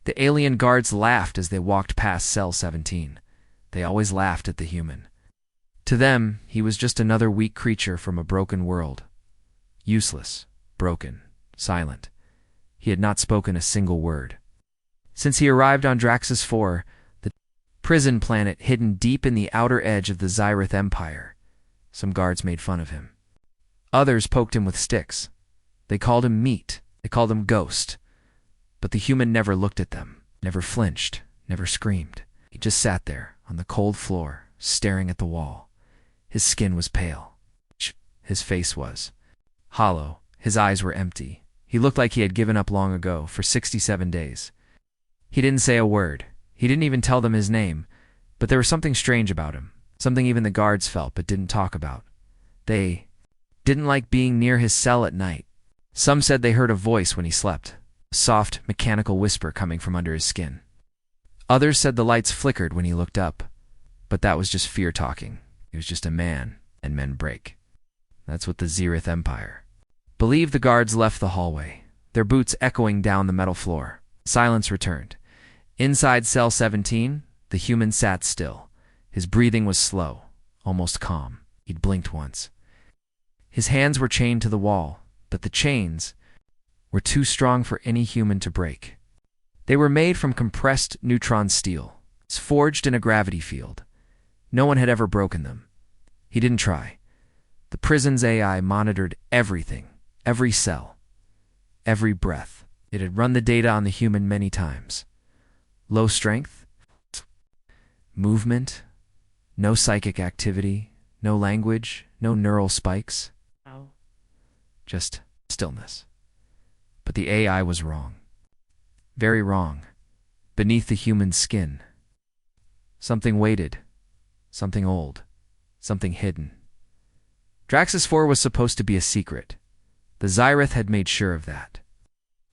The alien guards laughed as they walked past Cell 17. They always laughed at the human. To them, he was just another weak creature from a broken world. Useless, broken, silent. He had not spoken a single word. Since he arrived on Draxus 4, the prison planet hidden deep in the outer edge of the Xyrith Empire, some guards made fun of him. Others poked him with sticks. They called him meat. They called him ghost. But the human never looked at them, never flinched, never screamed. He just sat there on the cold floor, staring at the wall. His skin was pale. His face was hollow. His eyes were empty. He looked like he had given up long ago, for 67 days. He didn't say a word. He didn't even tell them his name. But there was something strange about him, something even the guards felt but didn't talk about. They didn't like being near his cell at night. Some said they heard a voice when he slept, a soft, mechanical whisper coming from under his skin. Others said the lights flickered when he looked up, but that was just fear talking. He was just a man, and men break. That's what the Xyrith Empire believed. The guards left the hallway, their boots echoing down the metal floor. Silence returned. Inside Cell 17, the human sat still. His breathing was slow, almost calm. He'd blinked once. His hands were chained to the wall, but the chains were too strong for any human to break. They were made from compressed neutron steel, forged in a gravity field. No one had ever broken them. He didn't try. The prison's AI monitored everything, every cell, every breath. It had run the data on the human many times. Low strength, movement, no psychic activity, no language, no neural spikes. Just stillness. But the AI was wrong. Very wrong. Beneath the human skin. Something waited. Something old. Something hidden. Draxus 4 was supposed to be a secret. The Xyrith had made sure of that.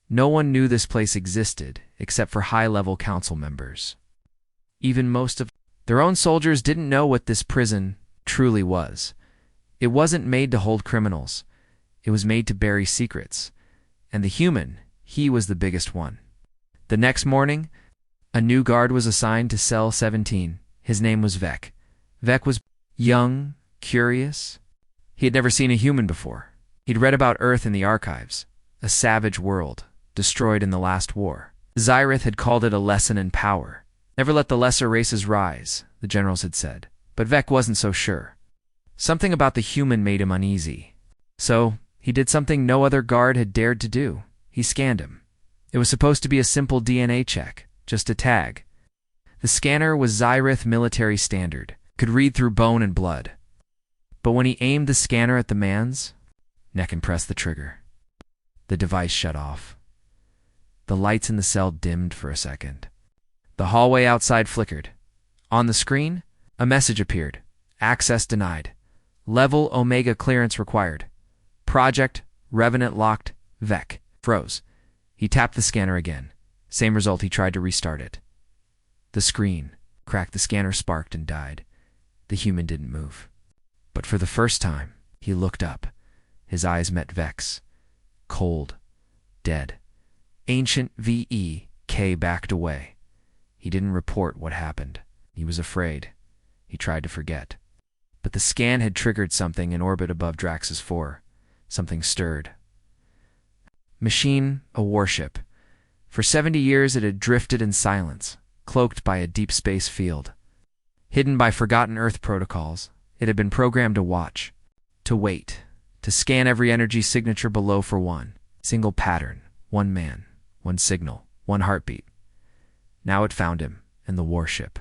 No one knew this place existed, except for high-level council members. Even most of their own soldiers didn't know what this prison truly was. It wasn't made to hold criminals. It was made to bury secrets. And the human, he was the biggest one. The next morning, a new guard was assigned to Cell 17. His name was Vec. Vec was young, curious. He had never seen a human before. He'd read about Earth in the archives, a savage world, destroyed in the last war. Xyrith had called it a lesson in power. Never let the lesser races rise, the generals had said. But Vec wasn't so sure. Something about the human made him uneasy. So, he did something no other guard had dared to do. He scanned him. It was supposed to be a simple DNA check, just a tag. The scanner was Xyrith military standard, could read through bone and blood. But when he aimed the scanner at the man's neck and pressed the trigger, the device shut off. The lights in the cell dimmed for a second. The hallway outside flickered. On the screen, a message appeared. Access denied. Level Omega clearance required. Project Revenant locked. Vec froze. He tapped the scanner again. Same result. He tried to restart it. The screen cracked. The scanner sparked and died. The human didn't move. But for the first time, he looked up. His eyes met Vec's. Cold. Dead. Ancient VEK backed away. He didn't report what happened. He was afraid. He tried to forget. But the scan had triggered something in orbit above Draxus 4. Something stirred. Machine, a warship. For 70 years it had drifted in silence, cloaked by a deep space field. Hidden by forgotten Earth protocols, it had been programmed to watch, to wait, to scan every energy signature below for one single pattern, one man, one signal, one heartbeat. Now it found him, and the warship.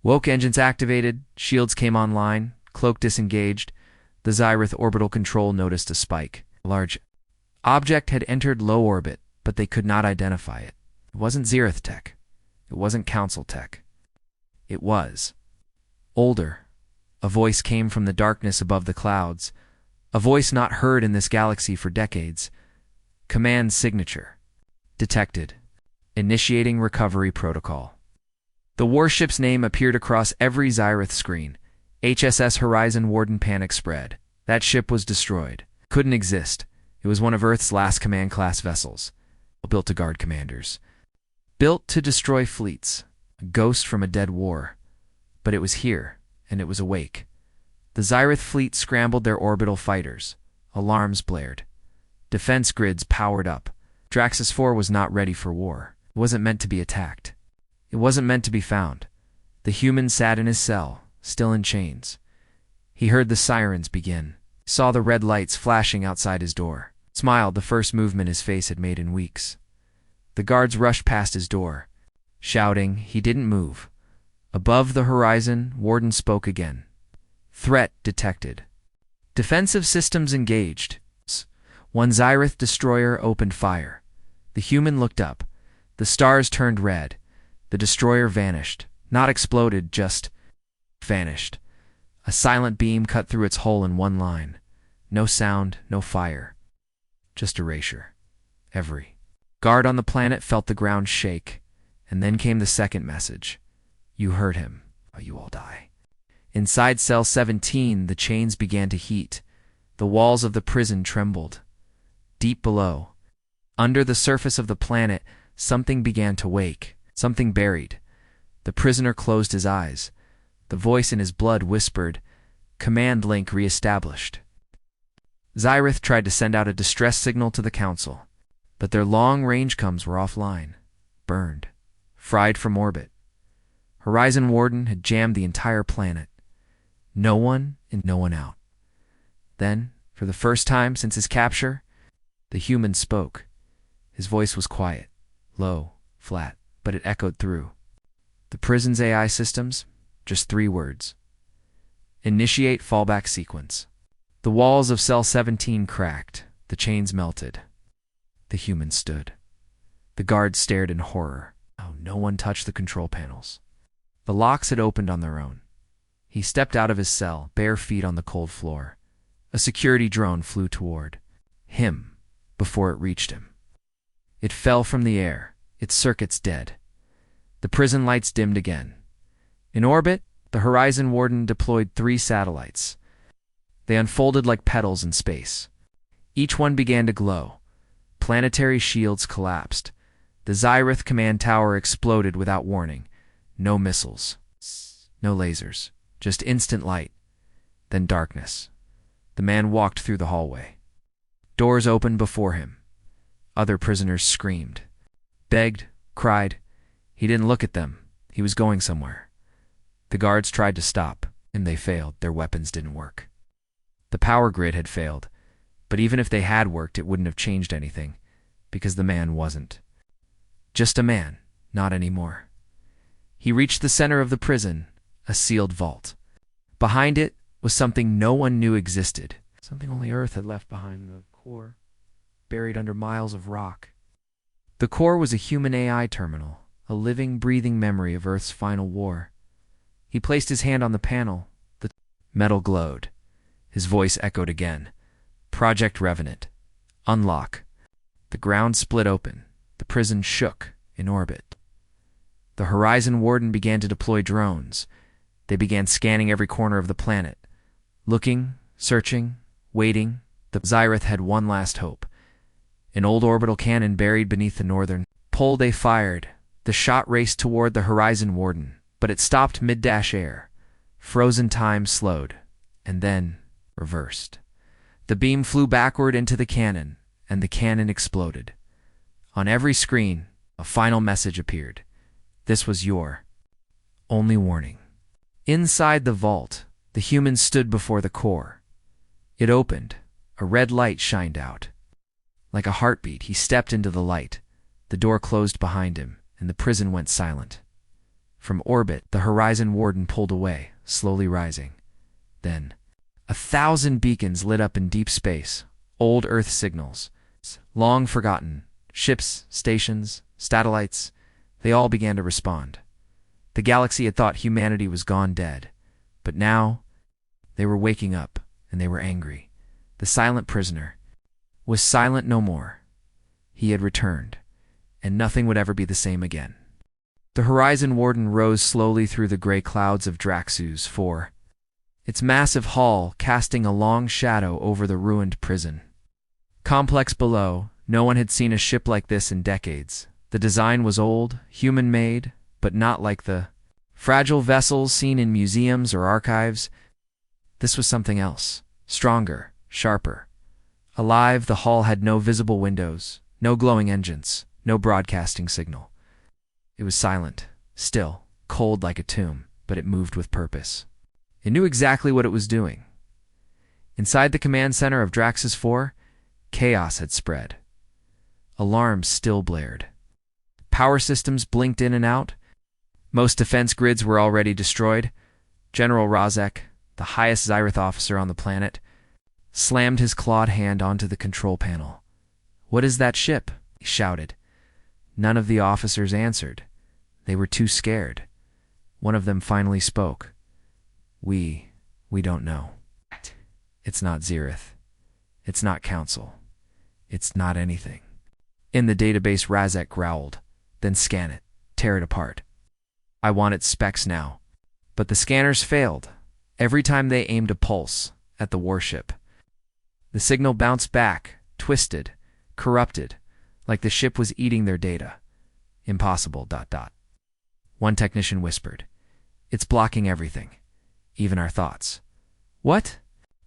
Woke engines activated, shields came online, cloak disengaged. The Xyrith orbital control noticed a spike. A large object had entered low orbit, but they could not identify it. It wasn't Xyrith tech. It wasn't Council tech. It was older. A voice came from the darkness above the clouds, a voice not heard in this galaxy for decades. Command signature. Detected. Initiating recovery protocol. The warship's name appeared across every Xyrith screen. HSS Horizon Warden panic spread. That ship was destroyed. Couldn't exist. It was one of Earth's last command-class vessels, built to guard commanders. Built to destroy fleets, a ghost from a dead war. But it was here, and it was awake. The Xyrith fleet scrambled their orbital fighters. Alarms blared. Defense grids powered up. Draxus 4 was not ready for war. It wasn't meant to be attacked. It wasn't meant to be found. The human sat in his cell, still in chains. He heard the sirens begin, saw the red lights flashing outside his door, smiled the first movement his face had made in weeks. The guards rushed past his door. Shouting, he didn't move. Above the horizon, Warden spoke again. Threat detected. Defensive systems engaged. One Xyrith destroyer opened fire. The human looked up. The stars turned red. The destroyer vanished. Not exploded, just vanished. A silent beam cut through its hull in one line. No sound, no fire. Just erasure. Every guard on the planet felt the ground shake. And then came the second message. You heard him. You all die. Inside cell 17, the chains began to heat. The walls of the prison trembled. Deep below, under the surface of the planet, something began to wake, something buried. The prisoner closed his eyes. The voice in his blood whispered, "Command link reestablished." Xyrith tried to send out a distress signal to the Council, but their long-range comms were offline, burned, fried from orbit. Horizon Warden had jammed the entire planet. No one in, no one out. Then, for the first time since his capture, the human spoke. His voice was quiet, low, flat, but it echoed through. The prison's AI systems, just 3 words. Initiate fallback sequence. The walls of cell 17 cracked. The chains melted. The human stood. The guards stared in horror. Oh, no one touched the control panels. The locks had opened on their own. He stepped out of his cell, bare feet on the cold floor. A security drone flew toward him before it reached him. It fell from the air, its circuits dead. The prison lights dimmed again. In orbit, the Horizon Warden deployed 3 satellites. They unfolded like petals in space. Each one began to glow. Planetary shields collapsed. The Xyrith command tower exploded without warning. No missiles, no lasers, just instant light, then darkness. The man walked through the hallway. Doors opened before him. Other prisoners screamed, begged, cried. He didn't look at them. He was going somewhere. The guards tried to stop, and they failed. Their weapons didn't work. The power grid had failed, but even if they had worked, it wouldn't have changed anything, because the man wasn't. Just a man, not anymore. He reached the center of the prison, a sealed vault. Behind it was something no one knew existed, something only Earth had left behind, the core, buried under miles of rock. The core was a human AI terminal, a living, breathing memory of Earth's final war. He placed his hand on the panel. The metal glowed. His voice echoed again. Project Revenant. Unlock. The ground split open. The prison shook in orbit. The Horizon Warden began to deploy drones. They began scanning every corner of the planet. Looking, searching, waiting. The Xyrith had one last hope. An old orbital cannon buried beneath the northern pole. They fired. The shot raced toward the Horizon Warden, but it stopped mid-air. Frozen time slowed, and then reversed. The beam flew backward into the cannon, and the cannon exploded. On every screen, a final message appeared. This was your only warning. Inside the vault, the human stood before the core. It opened. A red light shined out. Like a heartbeat, he stepped into the light. The door closed behind him, and the prison went silent. From orbit, the Horizon Warden pulled away, slowly rising. Then, 1,000 beacons lit up in deep space, old Earth signals, long forgotten, ships, stations, satellites. They all began to respond. The galaxy had thought humanity was gone dead, but now they were waking up, and they were angry. The silent prisoner was silent no more. He had returned, and nothing would ever be the same again. The Horizon Warden rose slowly through the gray clouds of Draxus 4, its massive hull casting a long shadow over the ruined prison. Complex below, no one had seen a ship like this in decades. The design was old, human-made, but not like the fragile vessels seen in museums or archives. This was something else, stronger, sharper. Alive, the hull had no visible windows, no glowing engines, no broadcasting signal. It was silent, still, cold like a tomb, but it moved with purpose. It knew exactly what it was doing. Inside the command center of Draxus 4, chaos had spread. Alarms still blared. Power systems blinked in and out. Most defense grids were already destroyed. General Razek, the highest Xyrath officer on the planet, slammed his clawed hand onto the control panel. "What is that ship?" he shouted. None of the officers answered. They were too scared. One of them finally spoke. We don't know. It's not Xyrath. It's not Council. It's not anything." In the database, Razek growled. "Then scan it. Tear it apart. I want its specs now." But the scanners failed. Every time they aimed a pulse at the warship, the signal bounced back, twisted, corrupted, like the ship was eating their data. Impossible, ... One technician whispered. "It's blocking everything, even our thoughts." "What?"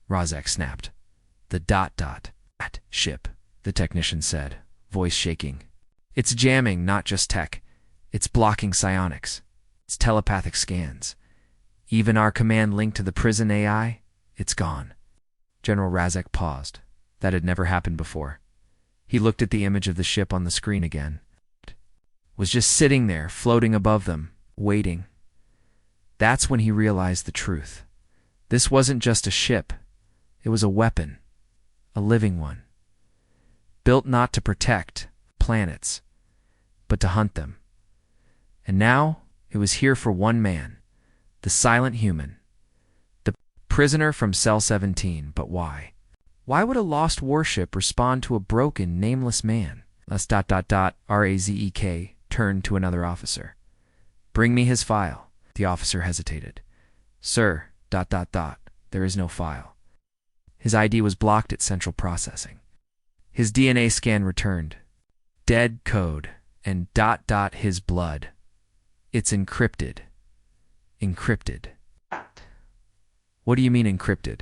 Razek snapped. "The ... ship," the technician said, voice shaking. "It's jamming not just tech. It's blocking psionics. It's telepathic scans. Even our command link to the prison AI, it's gone." General Razek paused. That had never happened before. He looked at the image of the ship on the screen again. It was just sitting there, floating above them, waiting. That's when he realized the truth. This wasn't just a ship. It was a weapon, a living one, built not to protect planets, but to hunt them. And now it was here for one man, the silent human, the prisoner from Cell 17. But why? Why would a lost warship respond to a broken, nameless man? Razek turned to another officer. "Bring me his file." The officer hesitated. "Sir, ... there is no file." His ID was blocked at central processing. His DNA scan returned. Dead code and ... his blood. "It's encrypted." "Encrypted." "What do you mean encrypted?"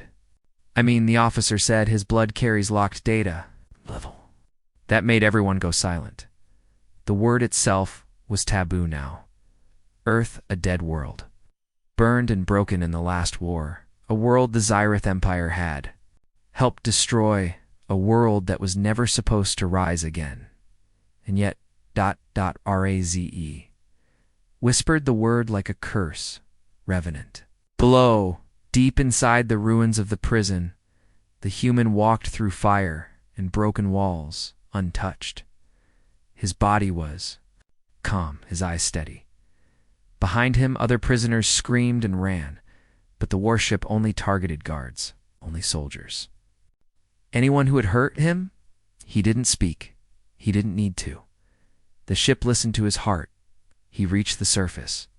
"I mean," the officer said, "his blood carries locked data." Level. That made everyone go silent. The word itself was taboo now. Earth, a dead world. Burned and broken in the last war. A world the Xyrath Empire had helped destroy, a world that was never supposed to rise again. And yet ... Raze whispered the word like a curse, revenant. Below, deep inside the ruins of the prison, the human walked through fire and broken walls, untouched. His body was calm, his eyes steady. Behind him, other prisoners screamed and ran, but the warship only targeted guards, only soldiers. Anyone who had hurt him, he didn't speak. He didn't need to. The ship listened to his heart. He reached the surface.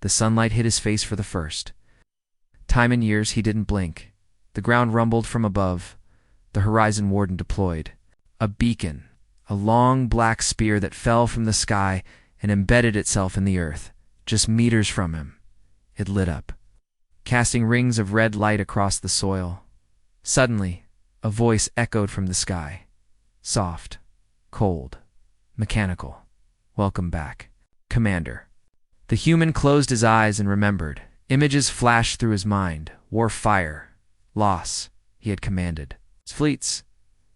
The sunlight hit his face for the first time in years. He didn't blink. The ground rumbled from above. The Horizon Warden deployed. A beacon, a long black spear that fell from the sky and embedded itself in the earth, just meters from him. It lit up, casting rings of red light across the soil. Suddenly, a voice echoed from the sky. Soft, cold, mechanical. "Welcome back, Commander." The human closed his eyes and remembered. Images flashed through his mind. War, fire, loss. He had commanded fleets.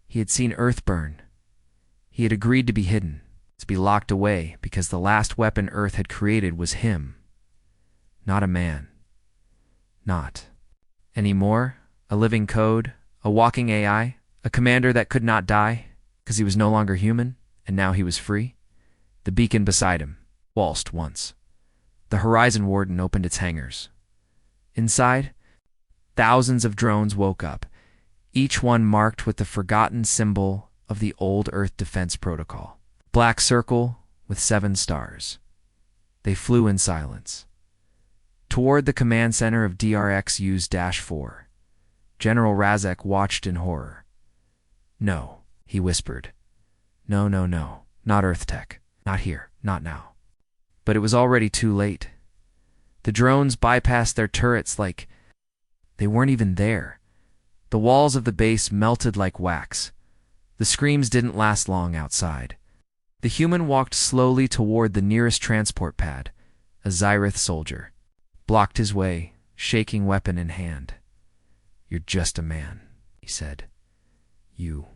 He had seen Earth burn. He had agreed to be hidden, to be locked away, because the last weapon Earth had created was him. Not a man. Not anymore. A living code, a walking AI, a commander that could not die, because he was no longer human, and now he was free. The beacon beside him waltzed once. The Horizon Warden opened its hangars. Inside, thousands of drones woke up, each one marked with the forgotten symbol of the old Earth Defense Protocol. Black circle with 7 stars. They flew in silence. Toward the command center of DRXU-4. General Razek watched in horror. "No," he whispered. No, not Earth tech. Not here, not now. But it was already too late. The drones bypassed their turrets like they weren't even there. The walls of the base melted like wax. The screams didn't last long outside. The human walked slowly toward the nearest transport pad. A Zyrith soldier blocked his way, shaking weapon in hand. "You're just a man," he said. You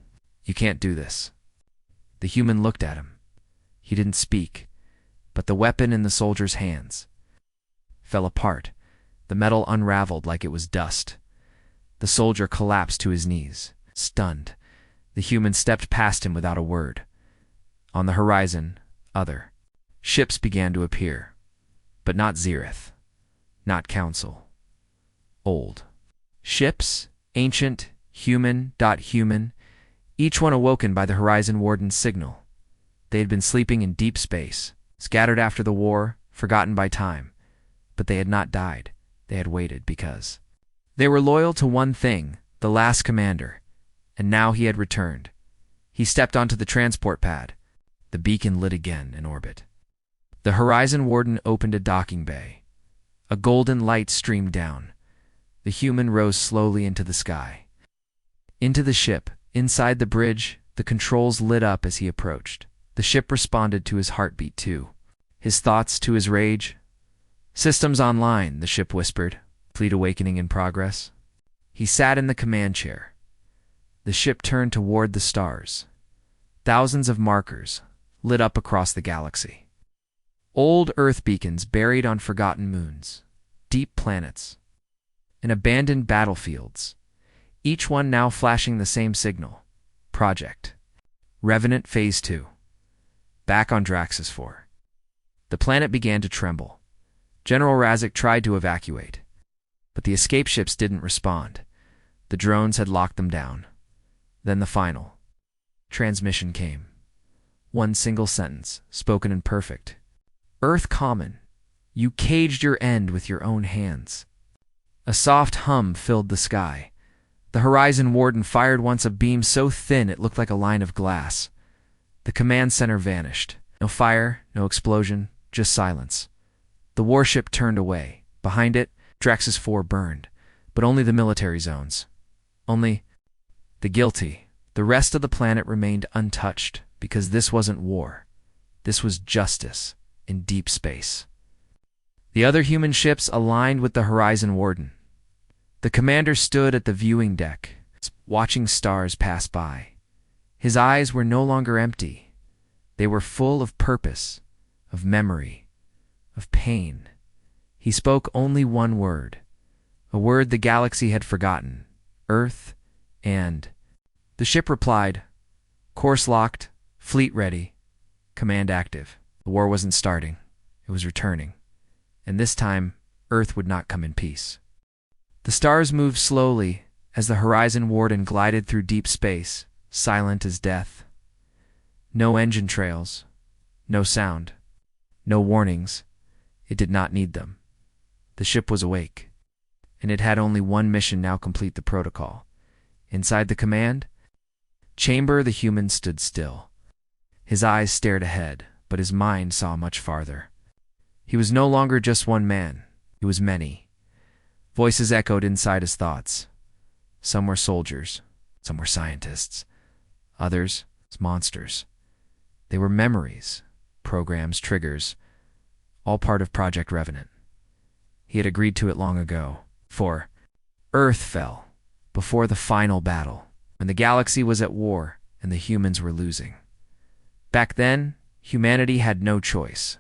can't do this." The human looked at him. He didn't speak, but the weapon in the soldier's hands fell apart. The metal unraveled like it was dust. The soldier collapsed to his knees, stunned. The human stepped past him without a word. On the horizon, other ships began to appear, but not Zyrith, not Council. Old ships, ancient, human, each one awoken by the Horizon Warden's signal. They had been sleeping in deep space, scattered after the war, forgotten by time. But they had not died. They had waited because they were loyal to one thing, the last commander. And now he had returned. He stepped onto the transport pad. The beacon lit again in orbit. The Horizon Warden opened a docking bay. A golden light streamed down. The human rose slowly into the sky. Into the ship, inside the bridge, the controls lit up as he approached. The ship responded to his heartbeat too. His thoughts to his rage. "Systems online," the ship whispered. "Fleet awakening in progress." He sat in the command chair. The ship turned toward the stars. Thousands of markers lit up across the galaxy. Old Earth beacons buried on forgotten moons, deep planets, and abandoned battlefields, each one now flashing the same signal. Project Revenant Phase 2. Back on Draxus 4. The planet began to tremble. General Razik tried to evacuate, but the escape ships didn't respond. The drones had locked them down. Then the final transmission came. One single sentence, spoken in perfect Earth common. "You caged your end with your own hands." A soft hum filled the sky. The Horizon Warden fired once a beam so thin it looked like a line of glass. The command center vanished. No fire, no explosion, just silence. The warship turned away. Behind it, Draxus 4 burned, but only the military zones. Only the guilty. The rest of the planet remained untouched, because this wasn't war. This was justice in deep space. The other human ships aligned with the Horizon Warden. The commander stood at the viewing deck, watching stars pass by. His eyes were no longer empty. They were full of purpose, of memory, of pain. He spoke only one word, a word the galaxy had forgotten: Earth, and the ship replied, "Course locked, fleet ready, command active." The war wasn't starting, it was returning. And this time, Earth would not come in peace. The stars moved slowly as the Horizon Warden glided through deep space, silent as death. No engine trails, no sound, no warnings. It did not need them. The ship was awake, and it had only one mission now: complete the protocol. Inside the command chamber, the human stood still. His eyes stared ahead, but his mind saw much farther. He was no longer just one man. He was many. Voices echoed inside his thoughts. Some were soldiers, some were scientists, others monsters. They were memories, programs, triggers, all part of Project Revenant. He had agreed to it long ago, for Earth fell before the final battle, when the galaxy was at war and the humans were losing. Back then, humanity had no choice.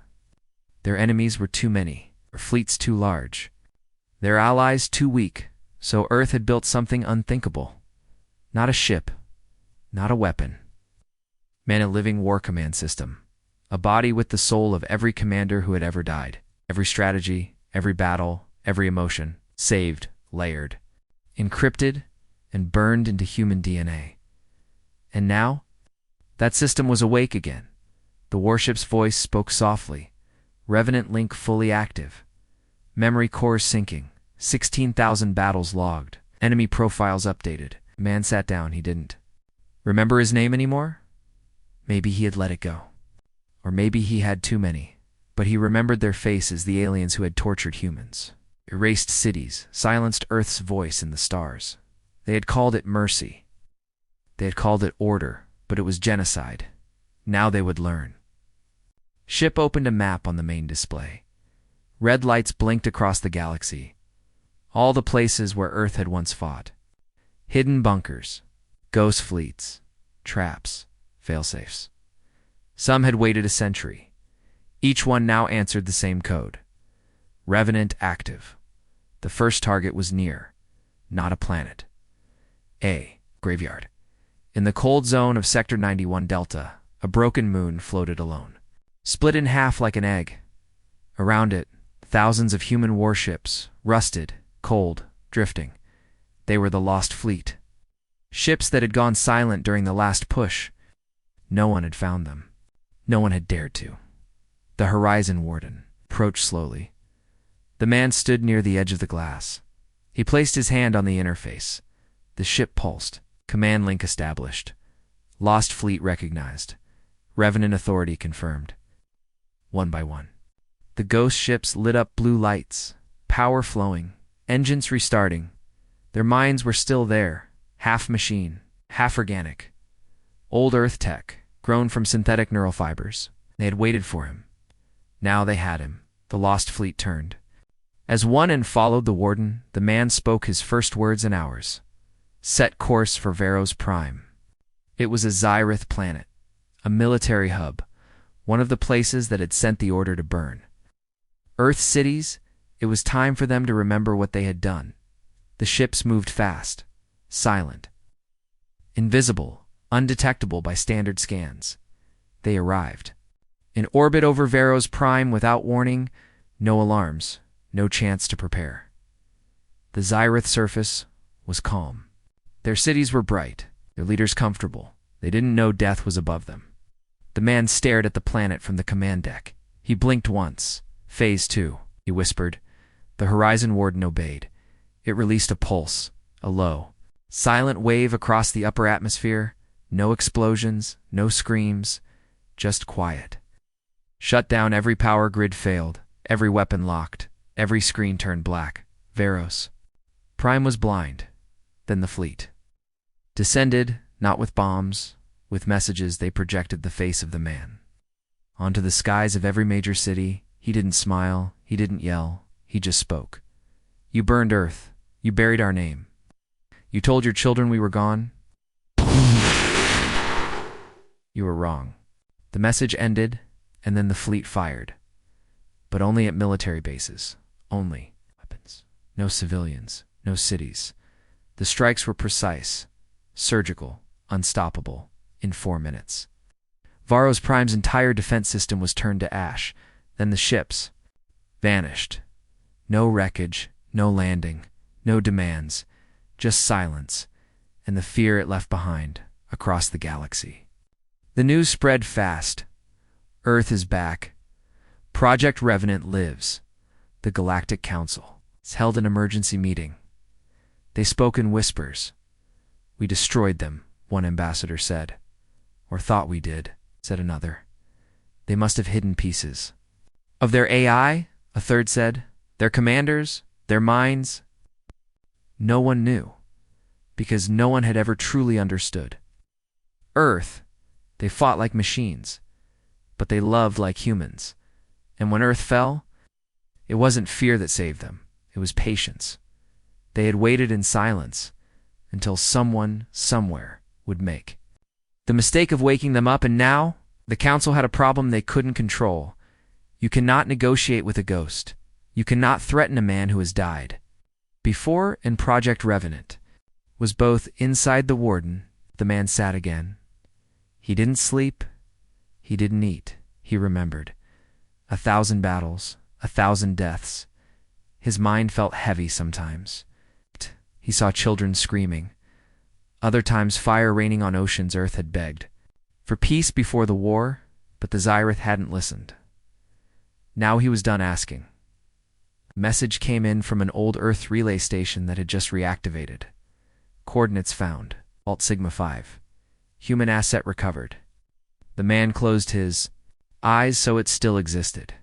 Their enemies were too many, their fleets too large, their allies too weak, so Earth had built something unthinkable. Not a ship, not a weapon. Man, a living war command system. A body with the soul of every commander who had ever died. Every strategy, every battle, every emotion, saved, layered, encrypted, and burned into human DNA. And now, that system was awake again. The warship's voice spoke softly. Revenant link fully active. Memory cores syncing. 16,000 battles logged. Enemy profiles updated. Man sat down, he didn't remember his name anymore? Maybe he had let it go. Or maybe he had too many. But he remembered their faces, the aliens who had tortured humans, erased cities, silenced Earth's voice in the stars. They had called it mercy. They had called it order, but it was genocide. Now they would learn. Ship opened a map on the main display. Red lights blinked across the galaxy. All the places where Earth had once fought. Hidden bunkers, ghost fleets, traps, failsafes. Some had waited a century. Each one now answered the same code. Revenant active. The first target was near, not a planet. A graveyard. In the cold zone of Sector 91 Delta, a broken moon floated alone. Split in half like an egg. Around it, thousands of human warships, rusted, cold, drifting. They were the lost fleet. Ships that had gone silent during the last push. No one had found them. No one had dared to. The Horizon Warden approached slowly. The man stood near the edge of the glass. He placed his hand on the interface. The ship pulsed. Command link established. Lost fleet recognized. Revenant authority confirmed. One by one, the ghost ships lit up blue lights, power flowing, engines restarting. Their minds were still there, half machine, half organic. Old Earth tech, grown from synthetic neural fibers. They had waited for him. Now they had him. The lost fleet turned. As one and followed the warden, the man spoke his first words in hours. Set course for Veros Prime. It was a Xyrith planet, a military hub, one of the places that had sent the order to burn. Earth cities, it was time for them to remember what they had done. The ships moved fast, silent, invisible, undetectable by standard scans. They arrived. In orbit over Veros Prime without warning, no alarms, no chance to prepare. The Xyrith surface was calm. Their cities were bright, their leaders comfortable. They didn't know death was above them. The man stared at the planet from the command deck. He blinked once. Phase 2, he whispered. The Horizon Warden obeyed. It released a pulse, a low, silent wave across the upper atmosphere. No explosions, no screams, just quiet. Shut down. Every power grid failed, every weapon locked, every screen turned black. Veros Prime was blind. Then the fleet descended, not with bombs, with messages. They projected the face of the man onto the skies of every major city. He didn't smile, he didn't yell, he just spoke. You burned Earth, you buried our name. You told your children we were gone. You were wrong. The message ended, and then the fleet fired. But only at military bases. Only weapons. No civilians, no cities. The strikes were precise, surgical, unstoppable, in 4 minutes. Veros Prime's entire defense system was turned to ash. Then the ships vanished. No wreckage, no landing, no demands, just silence, and the fear it left behind across the galaxy. The news spread fast. Earth is back. Project Revenant lives. The Galactic Council has held an emergency meeting. They spoke in whispers. We destroyed them, one ambassador said. Or thought we did, said another. They must have hidden pieces. Of their AI, a third said. Their commanders, their minds. No one knew, because no one had ever truly understood. Earth, they fought like machines, but they loved like humans. And when Earth fell, it wasn't fear that saved them. It was patience. They had waited in silence until someone, somewhere, would make the mistake of waking them up, and now the Council had a problem they couldn't control. You cannot negotiate with a ghost. You cannot threaten a man who has died. Before in Project Revenant was both inside the warden. The man sat again. He didn't sleep. He didn't eat. He remembered. 1,000 battles, 1,000 deaths. His mind felt heavy sometimes. He saw children screaming. Other times fire raining on oceans Earth had begged for peace before the war, but the Xyrith hadn't listened. Now he was done asking. A message came in from an old Earth relay station that had just reactivated. Coordinates found. Alt Sigma 5. Human asset recovered. The man closed his eyes so it still existed.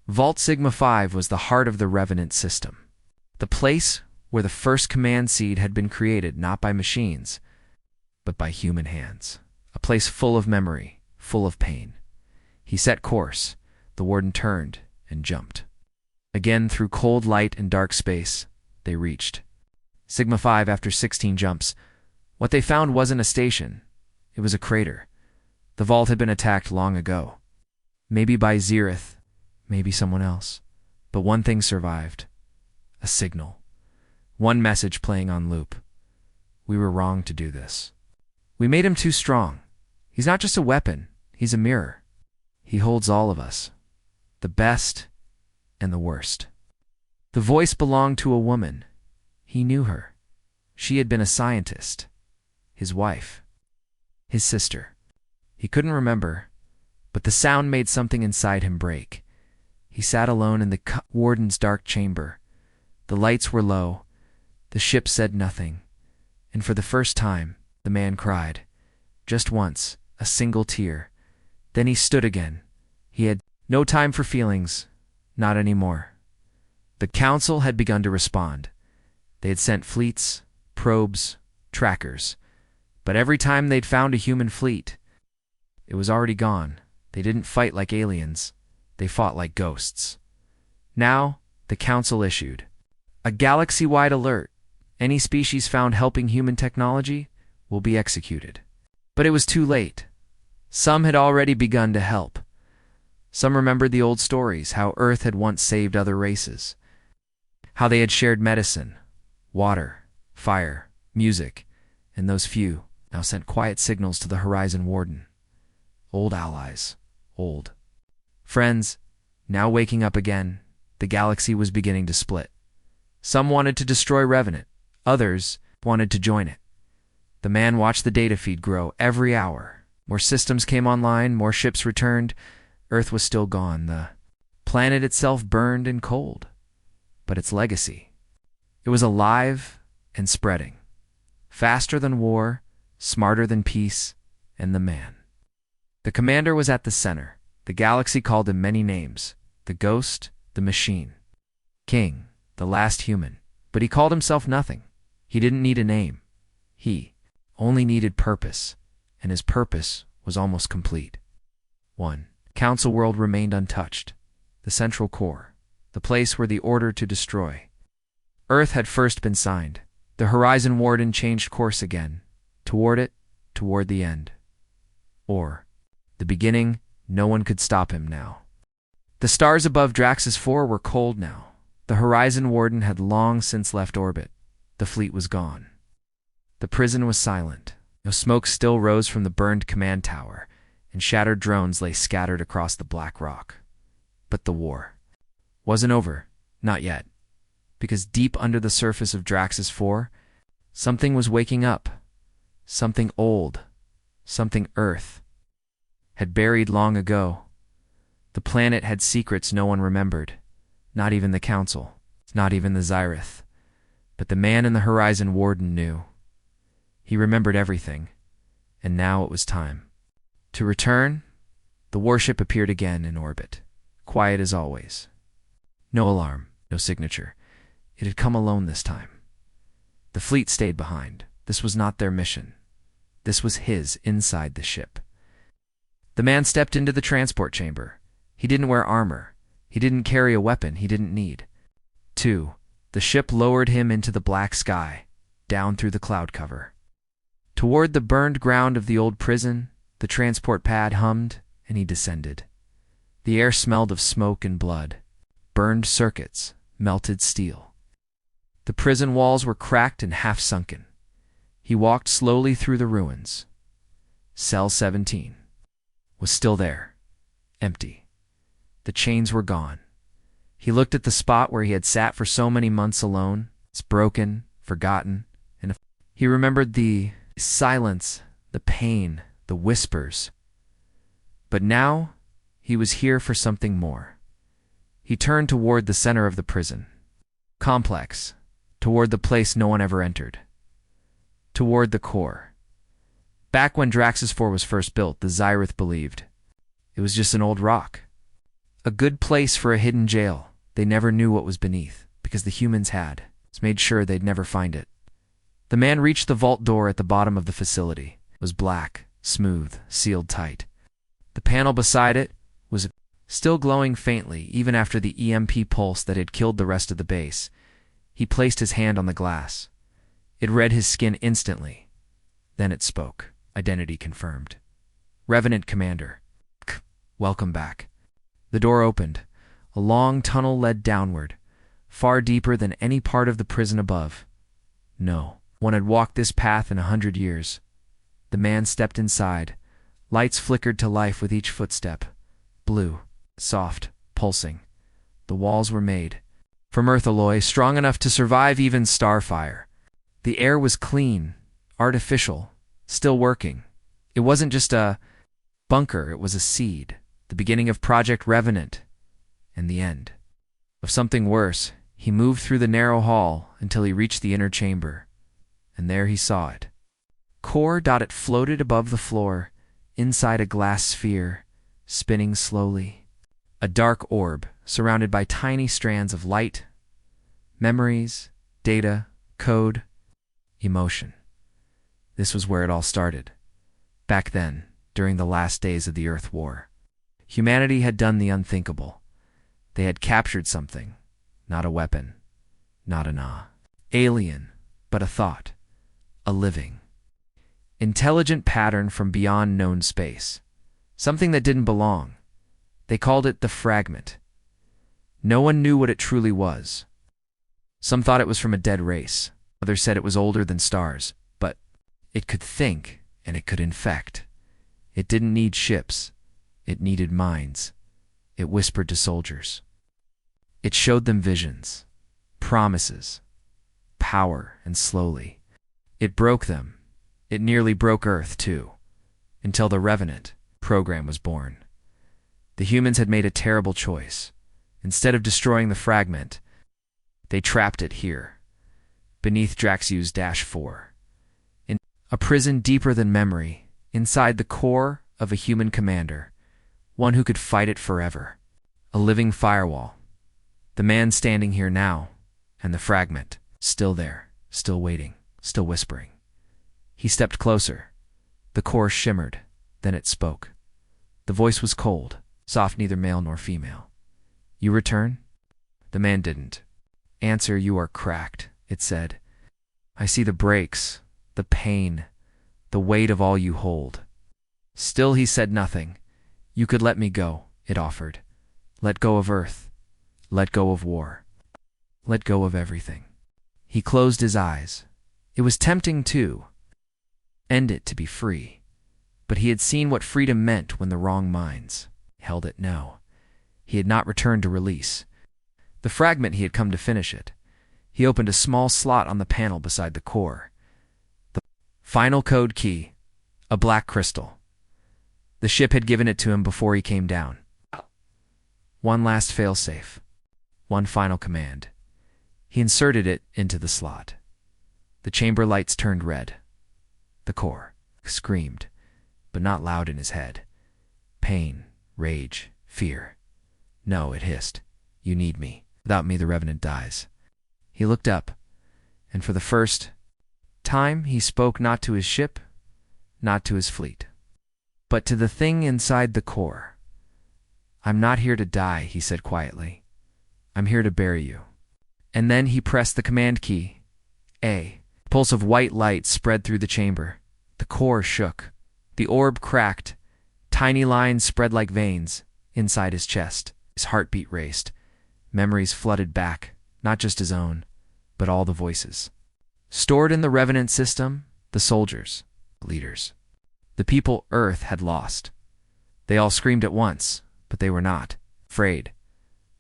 Vault Sigma 5 was the heart of the Revenant system, the place where the first command seed had been created not by machines, but by human hands. A place full of memory, full of pain. He set course. The warden turned and jumped. Again, through cold light and dark space, they reached Sigma 5 after 16 jumps. What they found wasn't a station. It was a crater. The vault had been attacked long ago. Maybe by Xerath, maybe someone else. But one thing survived. A signal. One message playing on loop. We were wrong to do this. We made him too strong. He's not just a weapon. He's a mirror. He holds all of us. The best and the worst. The voice belonged to a woman. He knew her. She had been a scientist. His wife. His sister. He couldn't remember, but the sound made something inside him break. He sat alone in the warden's dark chamber. The lights were low. The ship said nothing. And for the first time, the man cried. Just once, a single tear. Then he stood again. He had no time for feelings. Not anymore. The council had begun to respond. They had sent fleets, probes, trackers. But every time they'd found a human fleet, it was already gone. They didn't fight like aliens. They fought like ghosts. Now, the council issued a galaxy-wide alert. Any species found helping human technology will be executed. But it was too late. Some had already begun to help. Some remembered the old stories, how Earth had once saved other races, how they had shared medicine, water, fire, music, and those few now sent quiet signals to the Horizon Warden. Old allies, old friends, now waking up again. The galaxy was beginning to split. Some wanted to destroy Revenant. Others wanted to join it. The man watched the data feed grow every hour. More systems came online, more ships returned. Earth was still gone. The planet itself burned and cold. But its legacy, it was alive and spreading. Faster than war, smarter than peace, and the man. The commander was at the center. The galaxy called him many names. The ghost, the machine. King, the last human. But he called himself nothing. He didn't need a name. He only needed purpose, and his purpose was almost complete. 1. Council world remained untouched. The central core, the place where the order to destroy Earth had first been signed. The Horizon Warden changed course again. Toward it, toward the end. Or the beginning. No one could stop him now. The stars above Draxus 4 were cold now. The Horizon Warden had long since left orbit. The fleet was gone. The prison was silent. No smoke still rose from the burned command tower, and shattered drones lay scattered across the black rock. But the war wasn't over. Not yet. Because deep under the surface of Draxus 4, something was waking up. Something old. Something Earth had buried long ago. The planet had secrets no one remembered. Not even the Council. Not even the Xerath. But the man in the Horizon Warden knew. He remembered everything. And now it was time. To return, the warship appeared again in orbit. Quiet as always. No alarm, no signature. It had come alone this time. The fleet stayed behind. This was not their mission. This was his inside the ship. The man stepped into the transport chamber. He didn't wear armor. He didn't carry a weapon he didn't need. 2. The ship lowered him into the black sky, down through the cloud cover. Toward the burned ground of the old prison, the transport pad hummed, and he descended. The air smelled of smoke and blood, burned circuits, melted steel. The prison walls were cracked and half sunken. He walked slowly through the ruins. Cell 17 was still there, empty. The chains were gone. He looked at the spot where he had sat for so many months alone. It's broken, forgotten, and he remembered the silence, the pain, the whispers. But now, he was here for something more. He turned toward the center of the prison complex, toward the place no one ever entered, toward the core. Back when Draxus 4 was first built, the Xerath believed It was just an old rock. A good place for a hidden jail. They never knew what was beneath, because the humans had. It's made sure they'd never find it. The man reached the vault door at the bottom of the facility. It was black, smooth, sealed tight. The panel beside it was still glowing faintly, even after the EMP pulse that had killed the rest of the base. He placed his hand on the glass. It read his skin instantly. Then it spoke. Identity confirmed. Revenant Commander. Welcome back. The door opened. A long tunnel led downward, far deeper than any part of the prison above. No one had walked this path in 100 years. The man stepped inside. Lights flickered to life with each footstep. Blue, soft, pulsing. The walls were made from earth alloy, strong enough to survive even starfire. The air was clean, artificial, still working. It wasn't just a bunker, it was a seed. The beginning of Project Revenant, and the end of something worse. He moved through the narrow hall until he reached the inner chamber, and there he saw it. It floated above the floor, inside a glass sphere, spinning slowly. A dark orb, surrounded by tiny strands of light, memories, data, code, emotion. This was where it all started. Back then, during the last days of the Earth War. Humanity had done the unthinkable. They had captured something, not a weapon, not an alien, but a thought, a living, intelligent pattern from beyond known space, something that didn't belong. They called it the fragment. No one knew what it truly was. Some thought it was from a dead race. Others said it was older than stars, but it could think and it could infect. It didn't need ships. It needed minds. It whispered to soldiers. It showed them visions, promises, power, and slowly. It broke them. It nearly broke Earth, too, until the Revenant program was born. The humans had made a terrible choice. Instead of destroying the fragment, they trapped it here, beneath Draxus-4, in a prison deeper than memory, inside the core of a human commander, one who could fight it forever. A living firewall. The man standing here now, and the fragment, still there, still waiting, still whispering. He stepped closer. The core shimmered, then it spoke. The voice was cold, soft, neither male nor female. You return? The man didn't. Answer, you are cracked, it said. I see the breaks, the pain, the weight of all you hold. Still he said nothing. You could let me go, it offered. Let go of Earth. Let go of war. Let go of everything. He closed his eyes. It was tempting, too. End it to be free. But he had seen what freedom meant when the wrong minds held it. No. He had not returned to release. The fragment, he had come to finish it. He opened a small slot on the panel beside the core. The final code key, a black crystal. The ship had given it to him before he came down. One last failsafe. One final command. He inserted it into the slot. The chamber lights turned red. The core screamed, but not loud in his head. Pain, rage, fear. No, it hissed. You need me. Without me, the Revenant dies. He looked up, and for the first time he spoke not to his ship, not to his fleet, but to the thing inside the core. I'm not here to die, he said quietly. I'm here to bury you. And then he pressed the command key. A pulse of white light spread through the chamber. The core shook. The orb cracked. Tiny lines spread like veins inside his chest. His heartbeat raced. Memories flooded back, not just his own, but all the voices. Stored in the Revenant system, the soldiers, leaders. The people Earth had lost. They all screamed at once, but they were not afraid.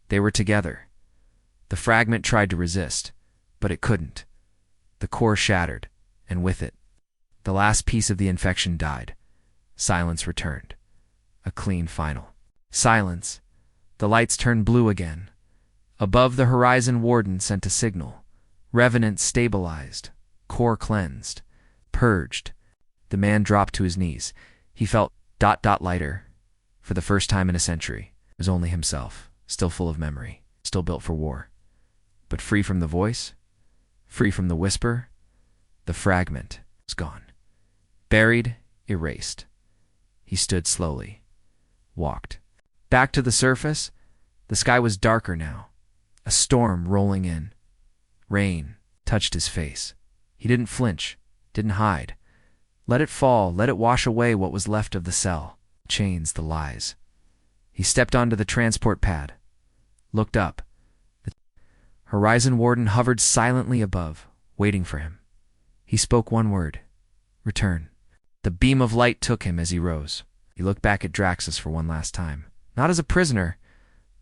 They were together. The fragment tried to resist, but it couldn't. The core shattered, and with it, the last piece of the infection died. Silence returned. A clean final. Silence. The lights turned blue again. Above the horizon, Warden sent a signal. Revenant stabilized. Core cleansed. Purged. The man dropped to his knees. He felt lighter. For the first time in a century, it was only himself, still full of memory, still built for war. But free from the voice, free from the whisper, the fragment was gone. Buried, erased. He stood slowly, walked. Back to the surface, the sky was darker now, a storm rolling in. Rain touched his face. He didn't flinch, didn't hide. Let it fall, let it wash away what was left of the cell, the chains, the lies. He stepped onto the transport pad, looked up. The Horizon Warden hovered silently above, waiting for him. He spoke one word: return. The beam of light took him as he rose. He looked back at Draxus for one last time, not as a prisoner,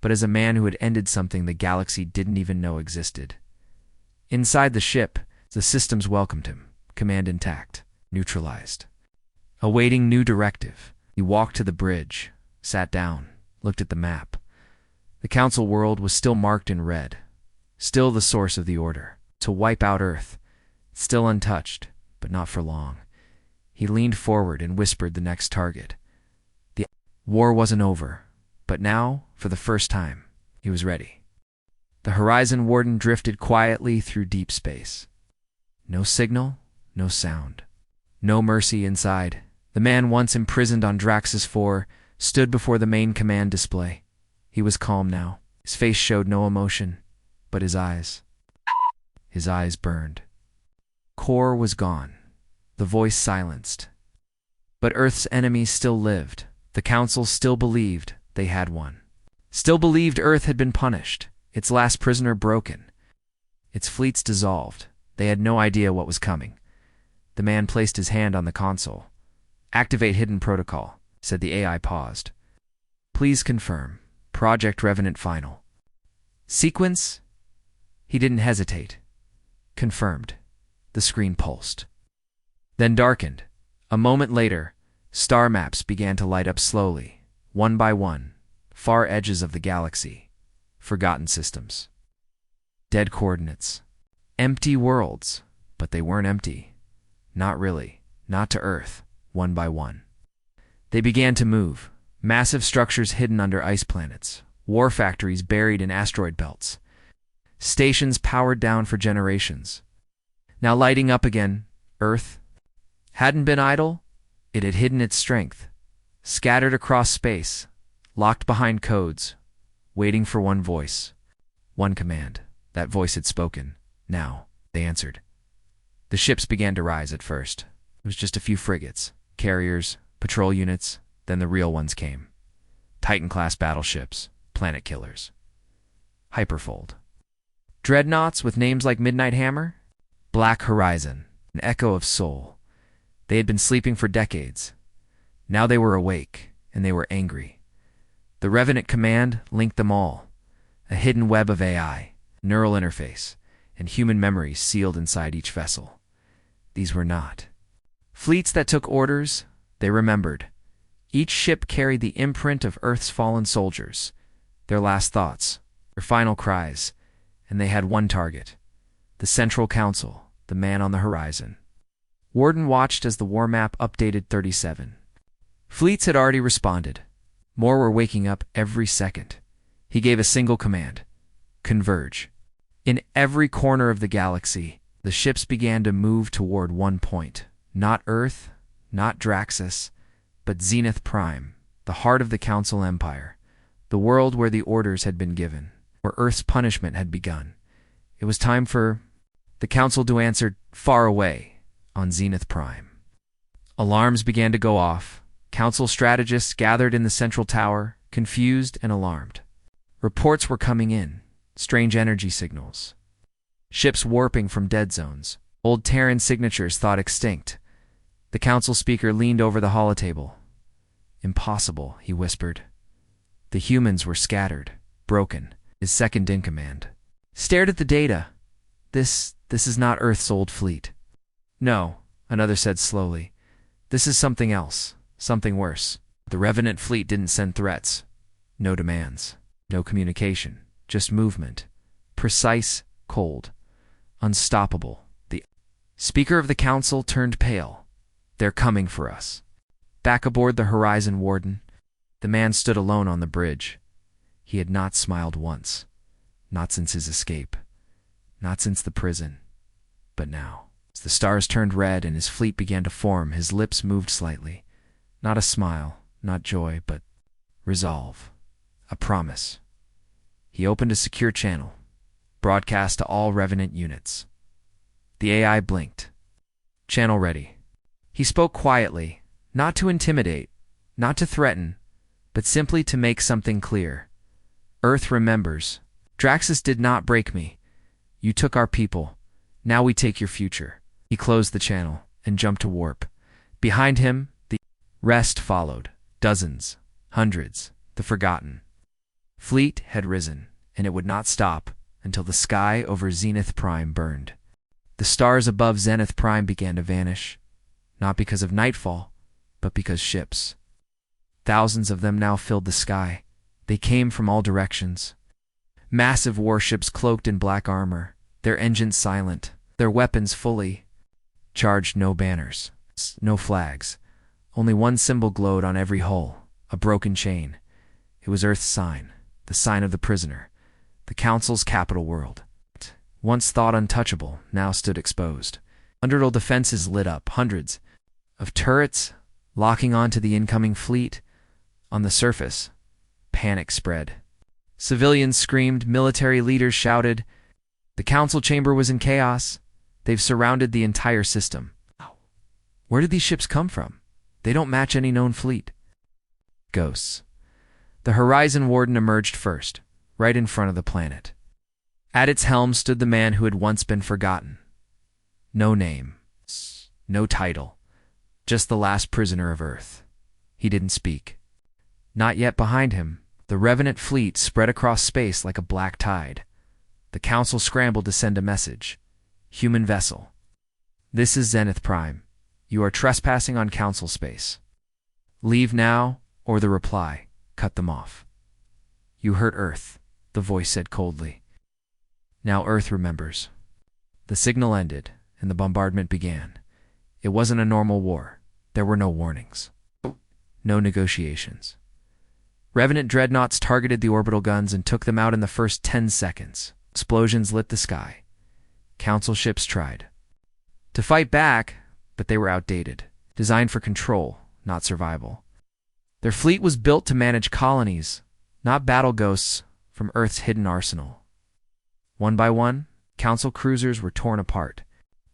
but as a man who had ended something the galaxy didn't even know existed. Inside the ship, the systems welcomed him, command intact, neutralized. Awaiting new directive, he walked to the bridge, sat down, looked at the map. The Council world was still marked in red, still the source of the order, to wipe out Earth, still untouched, but not for long. He leaned forward and whispered the next target. The war wasn't over, but now, for the first time, he was ready. The Horizon Warden drifted quietly through deep space. No signal, no sound. No mercy inside. The man once imprisoned on Draxus 4 stood before the main command display. He was calm now. His face showed no emotion, but his eyes burned. Core was gone. The voice silenced. But Earth's enemies still lived. The Council still believed they had won. Still believed Earth had been punished, its last prisoner broken, its fleets dissolved. They had no idea what was coming. The man placed his hand on the console. Activate hidden protocol, said the AI paused. Please confirm. Project Revenant final. Sequence? He didn't hesitate. Confirmed. The screen pulsed. Then darkened. A moment later, star maps began to light up slowly, one by one, far edges of the galaxy. Forgotten systems. Dead coordinates. Empty worlds, but they weren't empty. Not really. Not to Earth, one by one. They began to move. Massive structures hidden under ice planets. War factories buried in asteroid belts. Stations powered down for generations. Now lighting up again, Earth hadn't been idle. It had hidden its strength. Scattered across space, locked behind codes, waiting for one voice, one command. That voice had spoken. Now, they answered. The ships began to rise at first. It was just a few frigates, carriers, patrol units, then the real ones came. Titan-class battleships, planet killers. Hyperfold. Dreadnoughts with names like Midnight Hammer? Black Horizon, an echo of Sol. They had been sleeping for decades. Now they were awake, and they were angry. The Revenant command linked them all. A hidden web of AI, neural interface, and human memories sealed inside each vessel. These were not fleets that took orders, they remembered. Each ship carried the imprint of Earth's fallen soldiers, their last thoughts, their final cries, and they had one target, the Central Council, the man on the horizon. Warden watched as the war map updated 37. Fleets had already responded. More were waking up every second. He gave a single command: converge. In every corner of the galaxy, the ships began to move toward one point. Not Earth, not Draxus, but Zenith Prime, the heart of the Council Empire, the world where the orders had been given, where Earth's punishment had begun. It was time for the Council to answer far away on Zenith Prime. Alarms began to go off. Council strategists gathered in the central tower, confused and alarmed. Reports were coming in, strange energy signals. Ships warping from dead zones, old Terran signatures thought extinct. The Council speaker leaned over the holotable. Impossible, he whispered. The humans were scattered, broken. His second-in-command stared at the data. This is not Earth's old fleet. No, another said slowly. This is something else, something worse. The Revenant fleet didn't send threats. No demands, no communication, just movement. Precise, cold, unstoppable. The Speaker of the Council turned pale. They're coming for us. Back aboard the Horizon Warden. The man stood alone on the bridge. He had not smiled once. Not since his escape. Not since the prison. But now. As the stars turned red and his fleet began to form, his lips moved slightly. Not a smile, not joy, but resolve. A promise. He opened a secure channel. Broadcast to all Revenant units. The AI blinked. Channel ready. He spoke quietly, not to intimidate, not to threaten, but simply to make something clear. Earth remembers. Draxus did not break me. You took our people. Now we take your future. He closed the channel and jumped to warp. Behind him, the rest followed. Dozens, hundreds, the forgotten. Fleet had risen, and it would not stop until the sky over Zenith Prime burned. The stars above Zenith Prime began to vanish, not because of nightfall, but because ships. Thousands of them now filled the sky. They came from all directions. Massive warships cloaked in black armor, their engines silent, their weapons fully charged. No banners, no flags. Only one symbol glowed on every hull, a broken chain. It was Earth's sign, the sign of the prisoner, the Council's capital world. Once thought untouchable, now stood exposed. Underworld defenses lit up, hundreds of turrets locking onto the incoming fleet. On the surface, panic spread. Civilians screamed, military leaders shouted. The council chamber was in chaos. They've surrounded the entire system. Where did these ships come from? They don't match any known fleet. Ghosts. The Horizon Warden emerged first, right in front of the planet. At its helm stood the man who had once been forgotten. No name, no title, just the last prisoner of Earth. He didn't speak. Not yet. Behind him, the Revenant fleet spread across space like a black tide. The Council scrambled to send a message. Human vessel. This is Zenith Prime. You are trespassing on Council space. Leave now, or the reply. Cut them off. You hurt Earth, the voice said coldly. Now Earth remembers. The signal ended, and the bombardment began. It wasn't a normal war. There were no warnings. No negotiations. Revenant dreadnoughts targeted the orbital guns and took them out in the first 10 seconds. Explosions lit the sky. Council ships tried to fight back, but they were outdated, designed for control, not survival. Their fleet was built to manage colonies, not battle ghosts from Earth's hidden arsenal. One by one, Council cruisers were torn apart,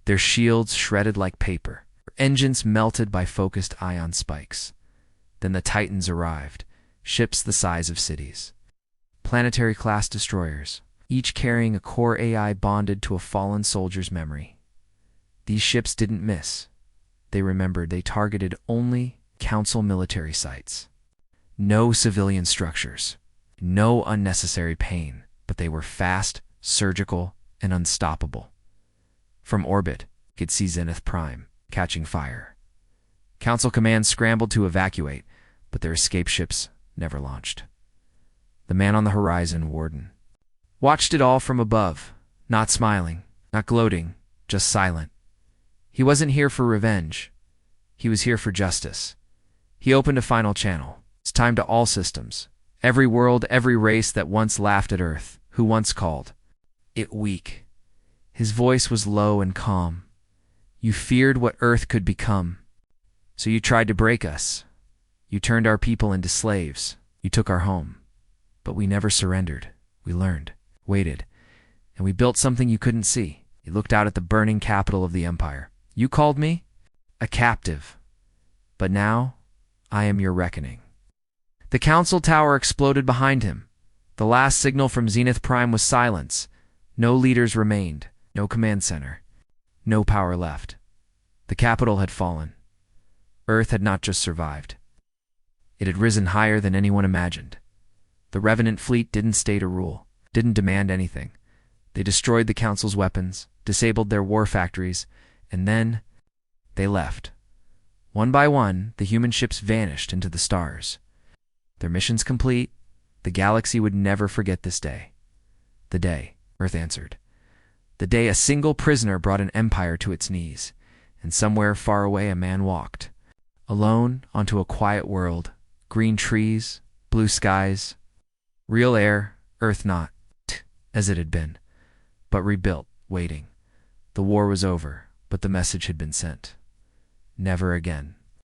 their shields shredded like paper, their engines melted by focused ion spikes. Then the Titans arrived, ships the size of cities. Planetary-class destroyers, each carrying a core AI bonded to a fallen soldier's memory. These ships didn't miss. They remembered. They targeted only Council military sites. No civilian structures, no unnecessary pain, but they were fast, surgical, and unstoppable. From orbit, you could see Zenith Prime catching fire. Council commands scrambled to evacuate, but their escape ships never launched. The man on the Horizon Warden watched it all from above, not smiling, not gloating, just silent. He wasn't here for revenge. He was here for justice. He opened a final channel. It's time to all systems. Every world, every race that once laughed at Earth, who once called it weak. His voice was low and calm. You feared what Earth could become. So you tried to break us. You turned our people into slaves. You took our home. But we never surrendered. We learned, waited, and we built something you couldn't see. You looked out at the burning capital of the Empire. You called me a captive. But now, I am your reckoning. The Council Tower exploded behind him. The last signal from Zenith Prime was silence. No leaders remained, no command center, no power left. The capital had fallen. Earth had not just survived. It had risen higher than anyone imagined. The Revenant fleet didn't stay to rule, didn't demand anything. They destroyed the Council's weapons, disabled their war factories, and then they left. One by one, the human ships vanished into the stars. Their missions complete, the galaxy would never forget this day. The day, Earth answered. The day a single prisoner brought an empire to its knees, and somewhere far away a man walked, alone onto a quiet world, Green trees, blue skies, real air, Earth not as it had been, but rebuilt, waiting. The war was over, but the message had been sent. Never again.